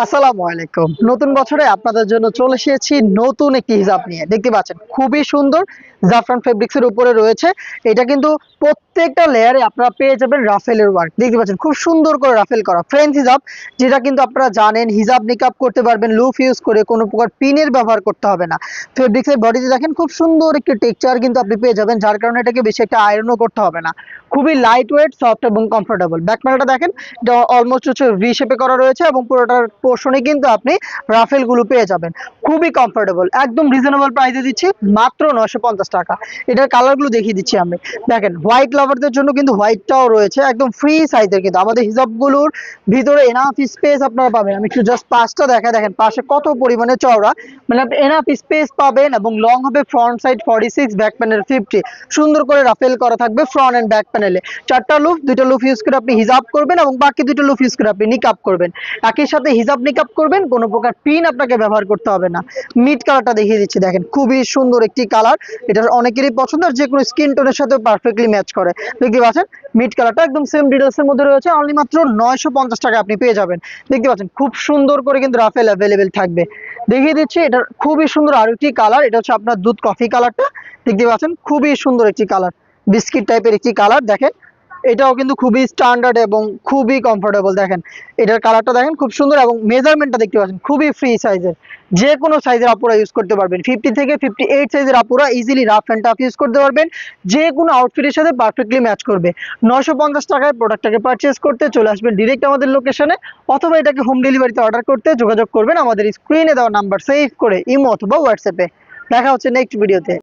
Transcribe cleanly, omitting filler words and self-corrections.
আসসালামু আলাইকুম। নতুন বছরে আপনাদের জন্য চলে এসেছি নতুন একটি হিজাব নিয়ে। দেখতে পাচ্ছেন খুবই সুন্দর জাফরান ফেব্রিক্স এর উপরে রয়েছে। এটা কিন্তু প্রত্যেকটা লেয়ারে আপনারা পেয়ে যাবেন রাফেলের ওয়ার্ক। দেখতে পাচ্ছেন খুব সুন্দর করে রাফেল করা ফ্রেঞ্চ হিজাব, যেটা কিন্তু আপনারা জানেন হিজাব নিকাব করতে পারবেন লুফ ইউজ করে, কোনো প্রকার পিনের ব্যবহার করতে হবে না। ফেব্রিক্স এর বডিতে দেখেন খুব সুন্দর একটি টেক্সচার কিন্তু আপনি পেয়ে যাবেন, যার কারণে এটাকে বেশি একটা আয়রনও করতে হবে না। খুবই লাইট ওয়েট, সফট এবং কমফোর্টেবল। ব্যাক প্যানেলটা দেখেন, এটা অলমোস্ট হচ্ছে ভি শেপে করা রয়েছে এবং পুরোটার পোর্শনে কিন্তু আপনি রাফেল গুলো পেয়ে যাবেন। খুবই কমফোর্টেবল, একদম রিজনেবল প্রাইসে দিচ্ছি মাত্র 950 টাকা। এটার কালার গুলো দেখিয়ে দিচ্ছি আমি। দেখেন হোয়াইট লাভারদের জন্য কিন্তু হোয়াইটটাও রয়েছে, একদম ফ্রি সাইজের। কিন্তু আমাদের হিজাবগুলোর ভিতরে এনাফ স্পেস আপনারা পাবেন। আমি একটু জাস্ট পাশটা দেখা, দেখেন পাশে কত পরিমাণে চওড়া, মানে আপনি এনাফ স্পেস পাবেন এবং লং হবে ফ্রন্ট সাইড 46, ব্যাক প্যানেল 50। সুন্দর করে রাফেল করা থাকবে ফ্রন্ট এন্ড ব্যাক প্যানেলে। চারটা লুপ, দুইটা লুপ ইউজ করে আপনি হিজাব করবেন এবং বাকি দুইটা লুপ ইউজ করে আপনি নিকাব করবেন। একই সাথে হিজাব নিকাব করবেন, কোনো প্রকার পিন আপনাকে ব্যবহার করতে হবে না। মিড কালারটা দেখিয়ে দিচ্ছি, দেখেন খুবই সুন্দর একটি কালার। এটা অনেকেরই পছন্দ, আর যে কোনো স্কিন টোনের সাথে পারফেক্টলি ম্যাচ করে। দেখতে পাচ্ছেন মিড কালারটা একদম সেম ডিটেলস এর মধ্যে রয়েছে, অনলি মাত্র 950 টাকা আপনি পেয়ে যাবেন। দেখতে পাচ্ছেন খুব সুন্দর করে কিন্তু রাফেল অ্যাভেলেবেল থাকবে। দেখিয়ে দিচ্ছি এটা খুবই সুন্দর আরেকটি কালার, এটা হচ্ছে আপনার দুধ কফি কালারটা। দেখতে পাচ্ছেন খুবই সুন্দর একটি কালার, বিস্কিট টাইপের একটি কালার। দেখেন এটাও কিন্তু খুবই স্ট্যান্ডার্ড এবং খুবই কমফোর্টেবল। দেখেন এটার কালারটা দেখেন খুব সুন্দর এবং মেজারমেন্টটা দেখতে পাচ্ছেন খুবই ফ্রি সাইজের। যে কোনো সাইজের আপুরা ইউজ করতে পারবেন। 50 থেকে 58 সাইজের আপুরা easily rough and tough use করতে পারবেন, যে কোনো আউটফিটের সাথে পারফেক্টলি ম্যাচ করবে। 950 টাকায় প্রোডাক্টটাকে পারচেজ করতে চলে আসবেন ডিরেক্ট আমাদের লোকেশনে, অথবা এটাকে হোম ডেলিভারিতে অর্ডার করতে যোগাযোগ করবেন আমাদের স্ক্রিনে দেওয়া নাম্বার সেভ করে ইমো অথবা হোয়াটসঅ্যাপে। দেখা হচ্ছে নেক্সট ভিডিওতে।